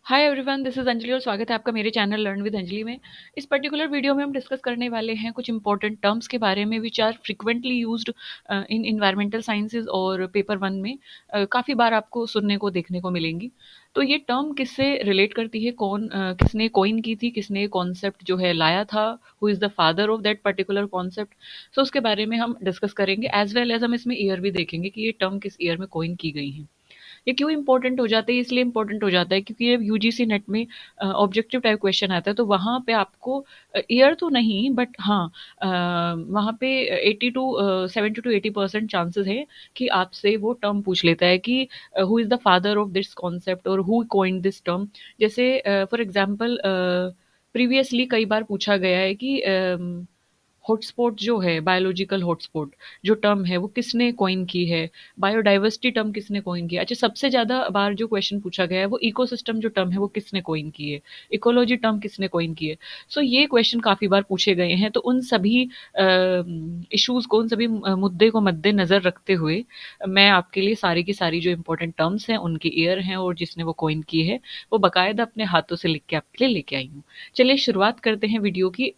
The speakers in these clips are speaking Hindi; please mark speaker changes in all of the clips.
Speaker 1: Hi everyone, this is Anjali और स्वागत है आपका मेरे चैनल लर्न विद अंजलि में। इस पर्टिकुलर वीडियो में हम डिस्कस करने वाले हैं कुछ इंपॉर्टेंट टर्म्स के बारे में which are frequently used in environmental sciences और पेपर वन में काफ़ी बार आपको सुनने को देखने को मिलेंगी। तो ये टर्म किससे रिलेट करती है, किसने कॉइन की थी, किसने कॉन्सेप्ट जो है लाया था, who is the father of that particular concept. So उसके बारे में हम डिस्कस करेंगे, एज वेल एज हम इसमें ईयर भी देखेंगे कि ये टर्म किस ईयर में कॉइन की गई है। ये क्यों इंपॉर्टेंट हो जाते हैं, इसलिए इंपॉर्टेंट हो जाता है क्योंकि ये यूजीसी नेट में ऑब्जेक्टिव टाइप क्वेश्चन आता है, तो वहाँ पे आपको ईयर तो नहीं बट हाँ, वहाँ पे 80 टू 70 to 80% चांसेस है कि आपसे वो टर्म पूछ लेता है कि who is the father of this concept और हु कॉइंड दिस टर्म। जैसे फॉर एग्जांपल प्रीवियसली कई बार पूछा गया है कि हॉटस्पॉट जो है, बायोलॉजिकल हॉटस्पॉट जो टर्म है वो किसने कॉइन की है, बायोडाइवर्सिटी टर्म किसने कॉइन किया। अच्छा, सबसे ज़्यादा बार जो क्वेश्चन पूछा गया है वो इकोसिस्टम जो टर्म है वो किसने कॉइन की है, इकोलॉजी टर्म किसने कॉइन की है। सो ये क्वेश्चन काफ़ी बार पूछे गए हैं, तो उन सभी इश्यूज़ को, उन सभी मुद्दे को मद्देनज़र रखते हुए मैं आपके लिए सारी की सारी जो इंपॉर्टेंट टर्म्स हैं, उनके ईयर हैं और जिसने वो कॉइन की है वो बाकायदा अपने हाथों से लिख के आपके लिए लेके आई हूँ। चलिए शुरुआत करते हैं वीडियो की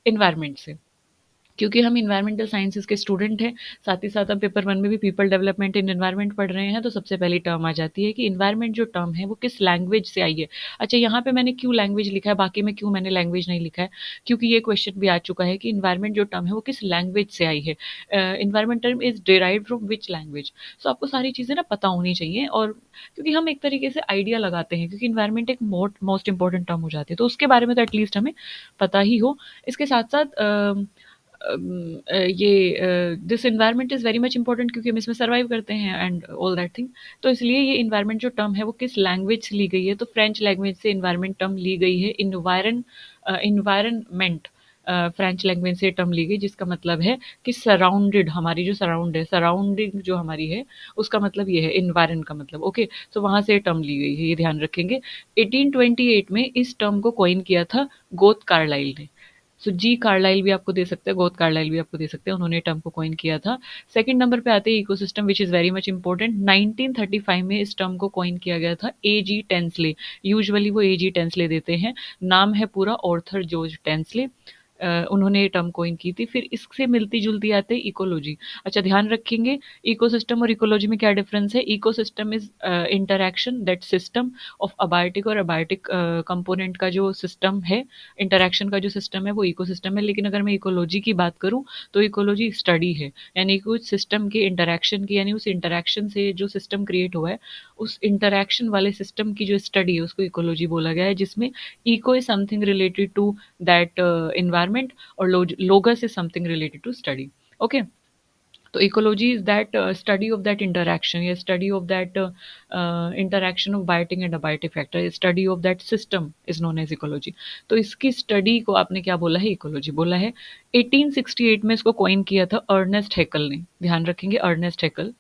Speaker 1: इन्वायरमेंट से, क्योंकि हम इन्वायरमेंटल साइंसेज के स्टूडेंट हैं, साथ ही साथ हम पेपर वन में भी पीपल डेवलपमेंट इन एनवायरनमेंट पढ़ रहे हैं, तो सबसे पहली टर्म आ जाती है कि इन्वायरमेंट जो टर्म है वो किस लैंग्वेज से आई है। अच्छा, यहाँ पे मैंने क्यों लैंग्वेज लिखा है, बाकी में क्यों मैंने लैंग्वेज नहीं लिखा है, क्योंकि ये क्वेश्चन भी आ चुका है कि इन्वायरमेंट जो टर्म है वो किस लैंग्वेज से आई है। Environment term is derived from which language. So आपको सारी चीज़ें ना पता होनी चाहिए, और क्योंकि हम एक तरीके से आइडिया लगाते हैं, क्योंकि इन्वायरमेंट एक मोस्ट इंपॉर्टेंट टर्म हो जाती है, तो उसके बारे में तो एटलीस्ट हमें पता ही हो। इसके साथ साथ this environment is very much important क्योंकि हम इसमें सर्वाइव करते हैं एंड ऑल दैट थिंग। तो इसलिए ये इन्वायरमेंट जो टर्म है वो किस लैंग्वेज से ली गई है, तो फ्रेंच लैंग्वेज से इन्वायरमेंट टर्म ली गई है। इन्वायरमेंट फ्रेंच लैंग्वेज से टर्म ली गई, जिसका मतलब है कि सराउंडेड, हमारी जो सराउंड है, सराउंडिंग जो हमारी है, उसका मतलब ये है इन्वायरन का मतलब। ओके, तो वहाँ से टर्म ली गई है, ये ध्यान रखेंगे। 1828 में इस टर्म को कॉइन किया था गोथ कार्लाइल ने। सो जी कार्लाइल भी आपको दे सकते हैं, गोथ कार्लाइल भी आपको दे सकते हैं, उन्होंने टर्म को कॉइन किया था। सेकंड नंबर पे आते हैं ecosystem, which is very much important. 1935 में इस टर्म को कॉइन किया गया था ए जी टेंसले। यूजुअली वो ए जी टेंसले देते हैं, नाम है पूरा ऑर्थर जॉर्ज टेंसले। उन्होंने ये टर्म कोइन की थी। फिर इससे मिलती जुलती आते हैं इकोलॉजी। अच्छा, ध्यान रखेंगे इकोसिस्टम और इकोलॉजी में क्या डिफरेंस है। Ecosystem is interaction, that system of abiotic और अबायोटिक कंपोनेंट का जो सिस्टम है, इंटरैक्शन का जो सिस्टम है वो इकोसिस्टम है। लेकिन अगर मैं इकोलॉजी की बात करूँ तो इकोलॉजी स्टडी है, यानी कि उस सिस्टम के इंटरैक्शन की, यानी उस इंटरैक्शन से जो सिस्टम क्रिएट हुआ है, उस इंटरैक्शन वाले सिस्टम की जो स्टडी है उसको इकोलॉजी बोला गया है, जिसमें eco is something related to that environment, or logos is something related to study. Okay, तो ecology is that study of that interaction, या study of that interaction of biotic and abiotic factor, study of that system is known as ecology। तो इसकी स्टडी को आपने क्या बोला है, इकोलॉजी बोला है। 1868 में इसको कॉइन किया था अर्नेस्ट हैकल ने, ध्यान रखेंगे अर्नेस्ट हैकल।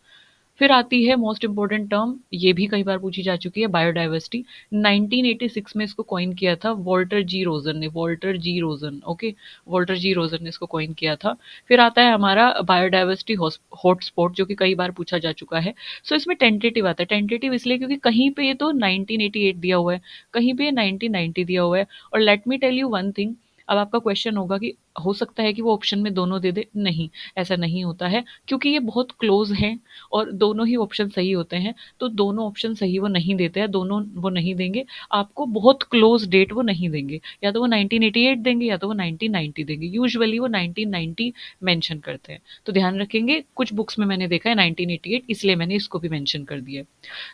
Speaker 1: फिर आती है मोस्ट इंपोर्टेंट टर्म, ये भी कई बार पूछी जा चुकी है, बायोडाइवर्सिटी। 1986 में इसको कॉइन किया था वॉल्टर जी रोजन ने, वॉल्टर जी रोजन। ओके, वॉल्टर जी रोजन ने इसको कॉइन किया था। फिर आता है हमारा बायोडाइवर्सिटी हॉटस्पॉट, जो कि कई बार पूछा जा चुका है। सो इसमें टेंटेटिव आता है, टेंटेटिव इसलिए क्योंकि कहीं पे ये तो 1988 दिया हुआ है, कहीं पे 1990 दिया हुआ है। और let me tell you one thing, अब आपका क्वेश्चन होगा कि हो सकता है कि वो ऑप्शन में दोनों दे दे। नहीं, ऐसा नहीं होता है, क्योंकि ये बहुत क्लोज हैं और दोनों ही ऑप्शन सही होते हैं। तो दोनों ऑप्शन सही वो नहीं देते हैं, दोनों वो नहीं देंगे आपको, बहुत क्लोज डेट वो नहीं देंगे, या तो वो 1988 देंगे या तो वो 1990 देंगे। यूजुअली वो 1990 मेंशन करते हैं, तो ध्यान रखेंगे। कुछ बुक्स में मैंने देखा है 1988, इसलिए मैंने इसको भी मेंशन कर दिया है।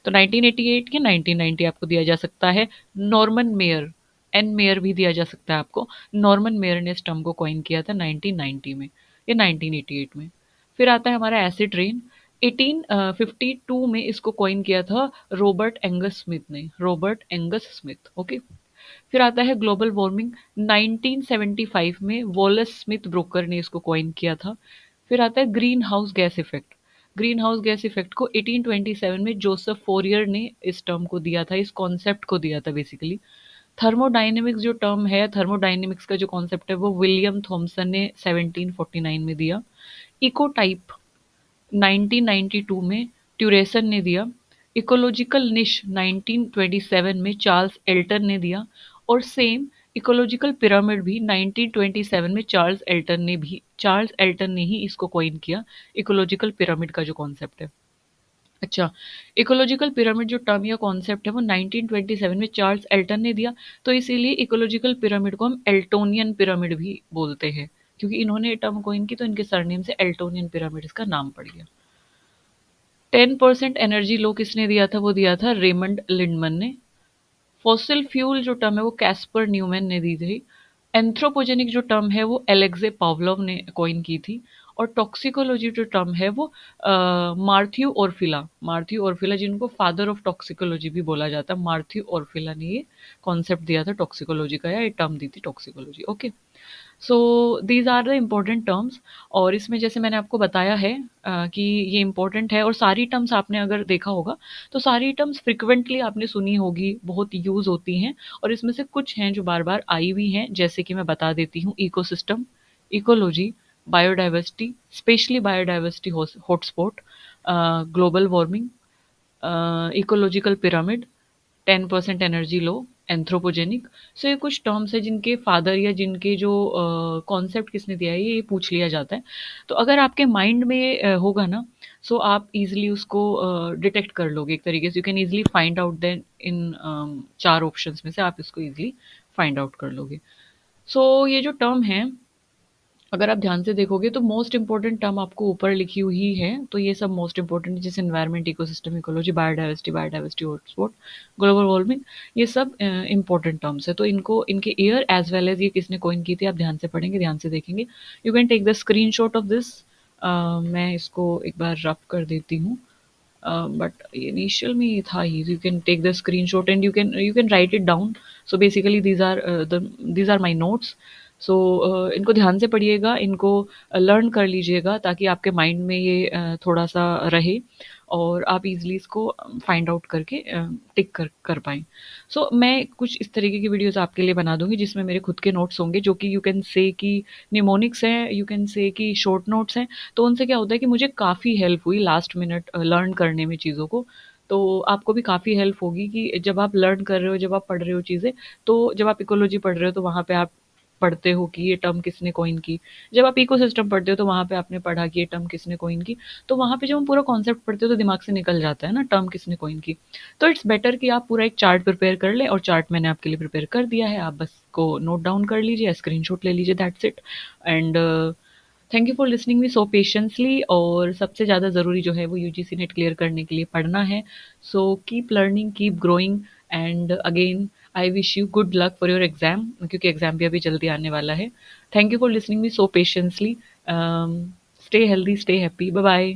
Speaker 1: तो 1988 या 1990 आपको दिया जा सकता है। नॉर्मन मेयर, एन मेयर भी दिया जा सकता है आपको। नॉर्मन मेयर ने इस टर्म को कॉइन किया था 1990 में या 1988 में। फिर आता है हमारा एसिड रेन। 1852 में इसको कॉइन किया था रॉबर्ट एंगस स्मिथ ने, रॉबर्ट एंगस स्मिथ। ओके, फिर आता है ग्लोबल वार्मिंग। 1975 में वॉलेस स्मिथ ब्रोकर ने इसको कॉइन किया था। फिर आता है green house gas effect. Green house gas effect को 1827 में जोसेफ फोरियर ने इस टर्म को दिया था, इस कॉन्सेप्ट को दिया था बेसिकली। थर्मोडायनेमिक्स जो टर्म है, थर्मोडायनेमिक्स का जो कॉन्सेप्ट है, वो विलियम थॉमसन ने 1749 में दिया। इको टाइप 1992 में ट्यूरेसन ने दिया। इकोलॉजिकल निश 1927 में चार्ल्स एल्टन ने दिया, और सेम इकोलॉजिकल पिरामिड भी 1927 में चार्ल्स एल्टन ने ही इसको कॉइन किया, इकोलॉजिकल पिरामिड का जो कॉन्सेप्ट है। अच्छा, इकोलॉजिकल पिरामिड जो टर्म या कॉन्सेप्ट है वो 1927 में चार्ल्स एल्टन ने दिया, तो इसीलिए इकोलॉजिकल पिरामिड को हम एल्टोनियन पिरामिड भी बोलते हैं, क्योंकि इन्होंने ये टर्म कॉइन की तो इनके सरनेम से एल्टोनियन पिरामिड इसका नाम पड़ गया। 10% एनर्जी लो किसने दिया था? वो दिया था रेमंड लिंडमन ने। फॉसिल फ्यूल जो टर्म है वो कैस्पर न्यूमैन ने दी थी। एंथ्रोपोजेनिक जो टर्म है वो एलेक्जे पावलोव ने कॉइन की थी। और टॉक्सिकोलॉजी जो टर्म है वो मार्थ्यू ऑर्फिला जिनको फादर ऑफ टॉक्सिकोलॉजी भी बोला जाता है, मार्थ्यू ऑर्फिला ने ये कॉन्सेप्ट दिया था टॉक्सिकोलॉजी का, या ये टर्म दी थी toxicology. Okay, so these are the important terms. और इसमें जैसे मैंने आपको बताया है कि ये इम्पोर्टेंट है, और सारी टर्म्स आपने अगर देखा होगा तो सारी टर्म्स फ्रिक्वेंटली आपने सुनी होगी, बहुत यूज़ होती हैं, और इसमें से कुछ हैं जो बार बार आई हुई हैं, जैसे कि मैं बता देती हूँ। Ecosystem, ecology, biodiversity, specially biodiversity hotspot, global warming, ecological pyramid, 10% energy law, anthropogenic. So ये कुछ टर्म्स है जिनके फादर या जिनके जो कॉन्सेप्ट किसने दिया है ये पूछ लिया जाता है। तो अगर आपके माइंड में ये होगा ना, सो आप इजीली उसको डिटेक्ट कर लोगे एक तरीके से। You can easily find out then इन चार ऑप्शंस में से आप इसको इजीली फाइंड आउट कर लोगे। सो ये जो टर्म है, अगर आप ध्यान से देखोगे तो मोस्ट इंपॉर्टेंट टर्म आपको ऊपर लिखी हुई है, तो ये सब मोस्ट इंपॉर्टेंट, जैसे environment, ecosystem, ecology, biodiversity hotspot, global warming, ये सब इंपॉर्टेंट टर्म्स है। तो इनको इनके ईयर एज वेल एज ये किसने कॉइन की थी आप ध्यान से पढ़ेंगे, ध्यान से देखेंगे। You can take the screenshot of this. मैं इसको एक बार रब कर देती हूँ, बट इनिशियल में ये था ही। You can take the screenshot and you can write it down. So basically these are my notes. So इनको ध्यान से पढ़िएगा, इनको लर्न कर लीजिएगा, ताकि आपके माइंड में ये थोड़ा सा रहे और आप इजीली इसको फाइंड आउट करके टिक कर पाएँ। सो मैं कुछ इस तरीके की वीडियोज़ आपके लिए बना दूँगी जिसमें मेरे खुद के नोट्स होंगे, जो कि यू कैन से कि निमोनिक्स हैं, यू कैन से कि शॉर्ट नोट्स हैं। तो उनसे क्या होता है कि मुझे काफ़ी हेल्प हुई लास्ट मिनट लर्न करने में चीज़ों को। तो आपको भी काफ़ी हेल्प होगी कि जब आप लर्न कर रहे हो, जब आप पढ़ रहे हो चीज़ें, तो जब आप इकोलॉजी पढ़ रहे हो तो वहाँ पे आप पढ़ते हो कि ये टर्म किसने कॉइन की। जब आप इकोसिस्टम पढ़ते हो तो वहाँ पे आपने पढ़ा कि ये टर्म किसने कॉइन की। तो वहाँ पे जब हम पूरा कॉन्सेप्ट पढ़ते हो तो दिमाग से निकल जाता है ना टर्म किसने कॉइन की। तो इट्स बेटर कि आप पूरा एक चार्ट प्रिपेयर कर लें, और चार्ट मैंने आपके लिए प्रिपेयर कर दिया है, आप बस को नोट डाउन कर लीजिए, स्क्रीनशॉट ले लीजिए, that's it. And thank you for listening me so patiently. और सबसे ज़्यादा ज़रूरी जो है वो यूजीसी नेट क्लियर करने के लिए पढ़ना है। So keep learning, keep growing, and again I wish you good luck for your exam, क्योंकि एग्ज़ाम भी अभी जल्दी आने वाला है। Thank you for listening me so patiently. Stay healthy, stay happy, bye bye.